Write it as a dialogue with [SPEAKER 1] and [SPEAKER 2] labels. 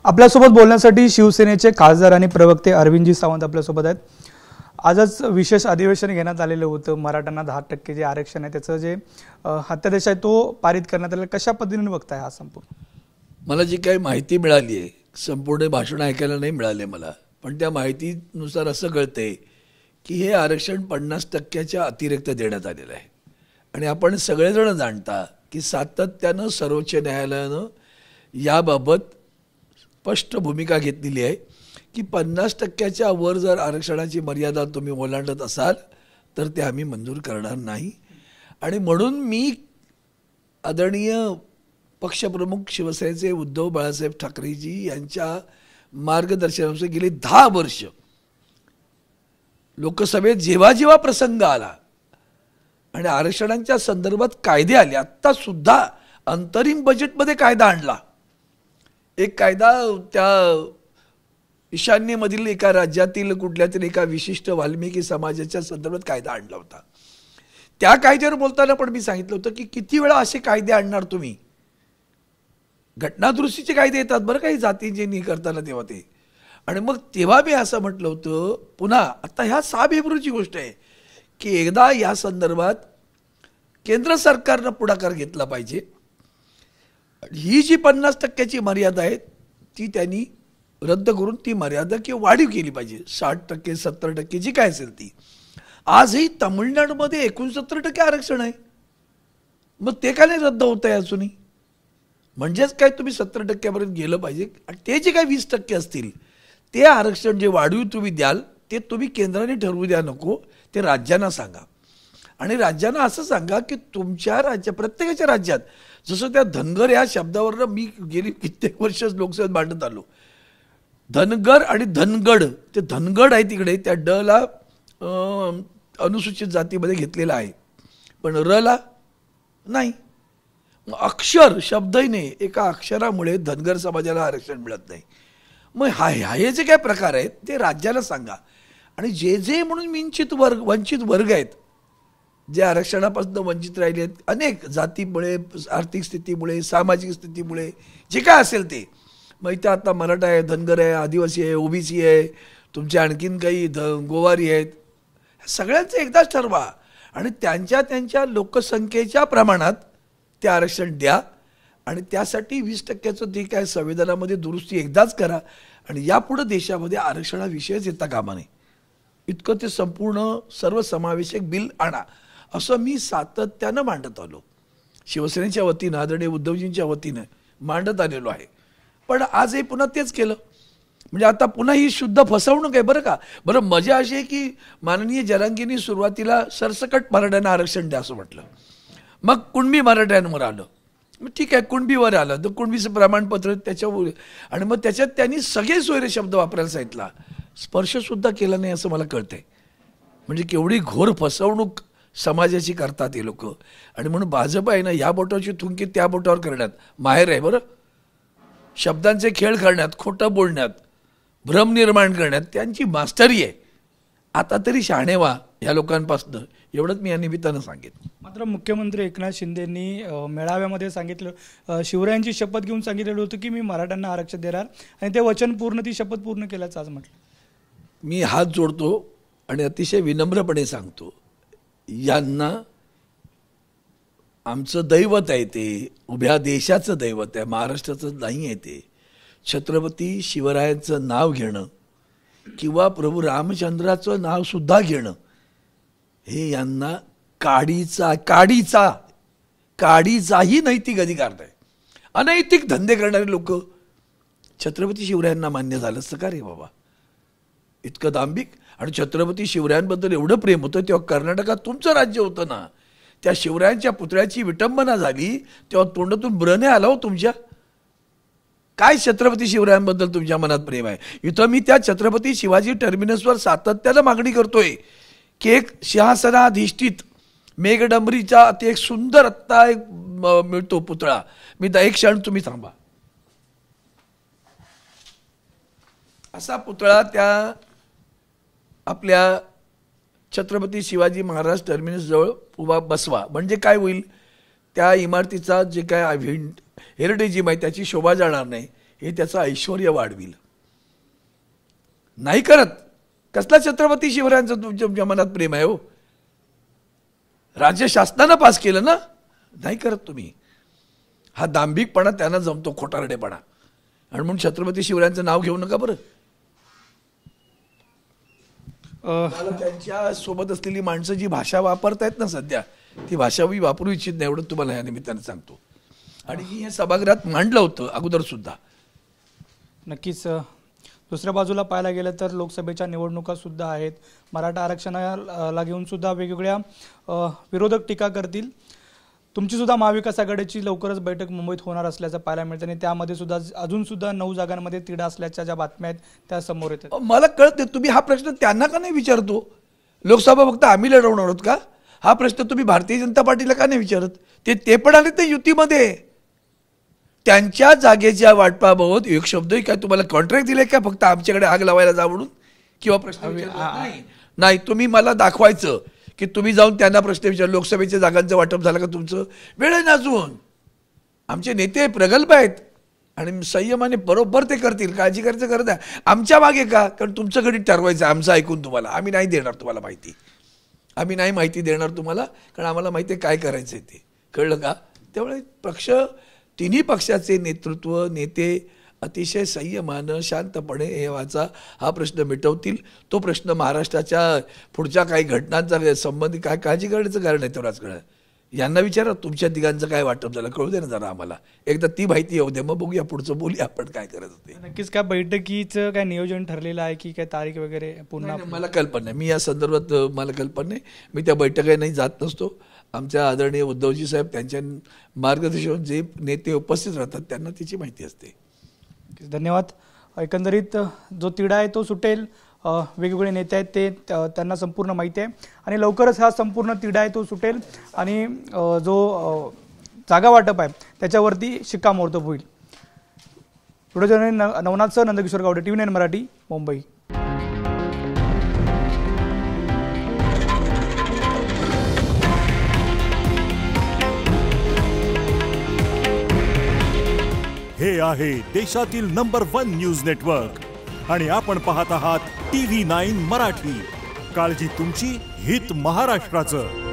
[SPEAKER 1] आपल्यासोबत बोलण्यासाठी शिवसेनेचे खासदार आणि प्रवक्ते अरविंदजी सावंत आपल्यासोबत आहेत. आजच विशेष अधिवेशन घेण्यात आलेलं होतं. मराठ्यांना 10% जे आरक्षण आहे त्याचं जे अध्यादेश आहे तो पारित करण्यात आलेला. कशा पद्धतीने बघताय हा संपूर्ण?
[SPEAKER 2] मला जी काही माहिती मिळाली आहे, संपूर्ण भाषण ऐकायला नाही मिळाले मला, पण त्या माहितीनुसार असं कळतंय की हे आरक्षण 50% अतिरिक्त देण्यात आलेलं आहे. आणि आपण सगळेजण जाणता की सातत्यानं सर्वोच्च न्यायालयानं याबाबत स्पष्ट भूमिका घेतलेली आहे की 50%च्या वर जर आरक्षणाची मर्यादा तुम्ही ओलांडत असाल तर ते आम्ही मंजूर करणार नाही. आणि म्हणून मी आदरणीय पक्षप्रमुख शिवसेनेचे उद्धव बाळासाहेब ठाकरेजी यांच्या मार्गदर्शनानुसार गेली 10 वर्ष लोकसभेत जेव्हा जेव्हा प्रसंग आला आणि आरक्षणांच्या संदर्भात कायदे आले, आत्ता सुद्धा अंतरिम बजेटमध्ये कायदा आणला. एक कायदा त्या ईशान्येमधील एका राज्यातील कुठल्या तरी एका विशिष्ट वाल्मिकी समाजाच्या संदर्भात कायदा आणला होता. त्या कायद्यावर बोलताना पण मी सांगितलं होतं की किती वेळा असे कायदे आणणार तुम्ही. घटनादुरुस्तीचे कायदे येतात बरं काही जातींचे नाही करताना तेव्हा ते. आणि मग तेव्हा मी असं म्हटलं होतं, पुन्हा आता ह्या 6 फेब्रुवारीची गोष्ट आहे की एकदा या संदर्भात केंद्र सरकारनं पुढाकार घेतला पाहिजे. ही जी 50%ची मर्यादा आहे ती त्यांनी रद्द करून ती मर्यादा किंवा वाढीव केली पाहिजे. 60% 70% जी काय असेल ती. आजही तमिळनाडूमध्ये 69% आरक्षण आहे. मग ते का नाही रद्द होत आहे अजूनही? म्हणजेच काय तुम्ही 70%पर्यंत गेलं पाहिजे. आणि ते जे काही 20% असतील ते आरक्षण जे वाढीव तुम्ही द्याल ते तुम्ही केंद्राने ठरवू द्या, नको ते राज्यांना सांगा. आणि राज्यांना असं सांगा की तुमच्या प्रत्येकाच्या राज्यात, जसं त्या धनगर या शब्दावरनं मी गेली कित्येक वर्ष लोकसभेत मांडत आलो. धनगर आणि धनगड, ते धनगड आहे तिकडे त्या ड ला अनुसूचित जातीमध्ये घेतलेला आहे पण र ला नाही. अक्षर शब्दही नाही, एका अक्षरामुळे धनगर समाजाला आरक्षण मिळत नाही. मग हे जे काय प्रकार आहेत ते राज्याला सांगा. आणि जे जे म्हणून वंचित वर्ग आहेत, जे आरक्षणापासून वंचित राहिले आहेत, अनेक जातीमुळे, आर्थिक स्थितीमुळे, सामाजिक स्थितीमुळे, जे काय असेल ते, मग इथं आता मराठा आहे, धनगर आहे, आदिवासी आहे, ओबीसी आहे, तुमचे आणखीन काही गोवारी आहेत, सगळ्यांचं एकदाच ठरवा आणि त्यांच्या लोकसंख्येच्या प्रमाणात ते आरक्षण द्या. आणि त्यासाठी 20%चं जे काय संविधानामध्ये दुरुस्ती एकदाच करा. आणि यापुढे देशामध्ये आरक्षणाविषयीच येता कामा नये, इतकं ते संपूर्ण सर्वसमावेशक बिल आणा, असं मी सातत्यानं मांडत आलो. शिवसेनेच्या वतीनं, आदरणीय उद्धवजींच्या वतीनं मांडत आलेलो आहे. पण आजही पुन्हा तेच केलं. म्हणजे आता पुन्हा ही शुद्ध फसवणूक आहे बरं का. बरं, मजा अशी आहे की माननीय जरांगेंनी सुरुवातीला सरसकट मराठ्यांना आरक्षण द्या असं म्हटलं. मग कुणबी मराठ्यांवर आलं. मग ठीक आहे, कुणबीवर आलं तर कुणबीचं प्रमाणपत्र त्याच्यावर, आणि मग त्याच्यात त्यांनी सगळे सोयरे शब्द वापरायला सांगितला, स्पर्शसुद्धा केला नाही असं मला कळतंय. म्हणजे केवढी घोर फसवणूक समाजाची करतात हे लोक. आणि म्हणून भाजप आहे ना, या बोटावरची थुंकी त्या बोटावर करण्यात माहेर आहे बरं. शब्दांचे खेळ करण्यात, खोटं बोलण्यात, भ्रम निर्माण करण्यात त्यांची मास्टरी आहे. आता तरी शहाणे व्हा ह्या लोकांपासून, एवढंच मी या निमित्तानं सांगेन.
[SPEAKER 1] मात्र मुख्यमंत्री एकनाथ शिंदेंनी मेळाव्यामध्ये सांगितलं, शिवरायांची शपथ घेऊन सांगितलेलं होतं की मी मराठ्यांना आरक्षण देणार, आणि ते वचन पूर्ण, ती शपथ पूर्ण केल्याचं आज म्हटलं.
[SPEAKER 2] मी हात जोडतो आणि अतिशय विनम्रपणे सांगतो, यांना आमचं दैवत आहे, ते उभ्या देशाचं दैवत आहे, महाराष्ट्राचं नाही आहे. ते छत्रपती शिवरायांचं नाव घेणं किंवा प्रभू रामचंद्राचं नाव सुद्धा घेणं हे यांना काडीचाही नैतिक अधिकार नाही. अनैतिक धंदे करणारे लोक छत्रपती शिवरायांना मान्य झालं असतं का रे बाबा? इतकं दांभिक. आणि छत्रपती शिवरायांबद्दल एवढं प्रेम होतं तेव्हा कर्नाटकात तुमचं राज्य होतं ना, त्या शिवरायांच्या पुतळ्याची विटंबना झाली तेव्हा तोंडातून ब्रणे आला हो तुमच्या. काय छत्रपती शिवरायांबद्दल तुमच्या मनात प्रेम आहे? इथं मी त्या छत्रपती शिवाजी टर्मिनसवर सातत्यानं मागणी करतोय की एक सिंहासनाधिष्ठित मेघडंबरीचा ते एक सुंदर आत्ता एक मिळतो पुतळा. मी एक क्षण तुम्ही थांबा. असा पुतळा त्या आपल्या छत्रपती शिवाजी महाराज टर्मिनस जवळ उभा बसवा. म्हणजे काय होईल, त्या इमारतीचा जे काय हेरिटेज आहे त्याची शोभा जाणार नाही. हे त्याचं ऐश्वर्य वाढविल. नाही करत. कसला छत्रपती शिवरायांचं तुमच्या मनात प्रेम आहे हो? राज्य शासनानं पास केलं ना, नाही करत तुम्ही. हा दांभिकपणा त्यांना जमतो, खोटारडेपणा. आणि म्हणून छत्रपती शिवरायांचं नाव घेऊ नका बरं. मला त्यांच्या सोबत असलेली माणसं जी भाषा वापरतायत ना सध्या, ती भाषा मी वापरू इच्छित नाही, एवढं तुम्हाला या निमित्तानं सांगतो. आणि मी हे सभागृहात मांडलं होतं अगोदर सुद्धा.
[SPEAKER 1] नक्कीच. दुसऱ्या बाजूला पाहायला गेलं तर लोकसभेच्या निवडणुका सुद्धा आहेत. मराठा आरक्षणाला घेऊन सुद्धा वेगवेगळ्या विरोधक टीका करतील. तुमची सुद्धा महाविकास आघाडीची लवकरच बैठक मुंबईत होणार असल्याचं पाहायला मिळतं आणि त्यामध्ये सुद्धा अजून सुद्धा 9 जागांमध्ये तिढा असल्याच्या ज्या बातम्या आहेत त्या समोर येतात.
[SPEAKER 2] मला कळत नाही, तुम्ही हा प्रश्न त्यांना का नाही विचारतो? लोकसभा फक्त आम्ही लढवणार आहोत का? हा प्रश्न तुम्ही भारतीय जनता पार्टीला का नाही विचारत? ते पण आले तर युतीमध्ये. त्यांच्या जागेच्या वाटपाबाबत एक शब्दही काय तुम्हाला कॉन्ट्रॅक्ट दिले का फक्त आमच्याकडे आग लावायला जा म्हणून किंवा प्रश्न नाही? तुम्ही मला दाखवायचं की तुम्ही जाऊन त्यांना प्रश्न विचार. लोकसभेच्या जागांचं वाटप झालं का तुमचं? वेळ आहे ना अजून. आमचे नेते प्रगल्भ आहेत आणि संयमाने बरोबर ते करतील. काळजी करायचं करत आहे. आमच्या मागे का? कारण तुमचं गणित ठरवायचं आमचं ऐकून तुम्हाला. आम्ही नाही देणार तुम्हाला माहिती. आम्ही नाही माहिती देणार तुम्हाला, कारण आम्हाला माहिती आहे काय करायचं आहे ते. कळलं का? त्यामुळे तिन्ही पक्षाचे नेतृत्व नेते अतिशय संयमानं शांतपणे हा प्रश्न मिटवतील. तो प्रश्न महाराष्ट्राच्या पुढच्या काही घटनांचा संबंधी काय काळजी करण्याचं कारण आहे तेवढाच कळलं. यांना विचारा तुमच्या तिघांचं काय वाटप झालं, कळू दे ना जरा आम्हाला. एकदा ती माहिती येऊ दे, मग बघूया पुढचं बोलूया आपण काय करायचं ते.
[SPEAKER 1] नक्कीच. काय बैठकीचं काय नियोजन ठरलेलं आहे की काय तारीख वगैरे पुन्हा?
[SPEAKER 2] मला कल्पना नाही. मी या संदर्भात मला कल्पना नाही. मी त्या बैठकीलाही जात नसतो. आमच्या आदरणीय उद्धवजी साहेब त्यांच्या मार्गदर्शनावर जे नेते उपस्थित राहतात त्यांना त्याची माहिती असते.
[SPEAKER 1] धन्यवाद. एकंदरीत जो तिढा आहे तो सुटेल. वेगवेगळे नेते आहेत ते त्यांना संपूर्ण माहिती आहे आणि लवकरच हा संपूर्ण तिढा आहे तो सुटेल आणि जो जागा वाटप आहे त्याच्यावरती शिक्कामोर्तब होईल. व्हिडिओ जर्नलिस्ट नवनाथसह नंदकिशोर गावडे, TV9 मराठी, मुंबई.
[SPEAKER 3] हे आहे देशातील नंबर 1 न्यूज नेटवर्क आणि आपण पाहत आहात TV9 मराठी. काळजी तुमची, हित महाराष्ट्राचं.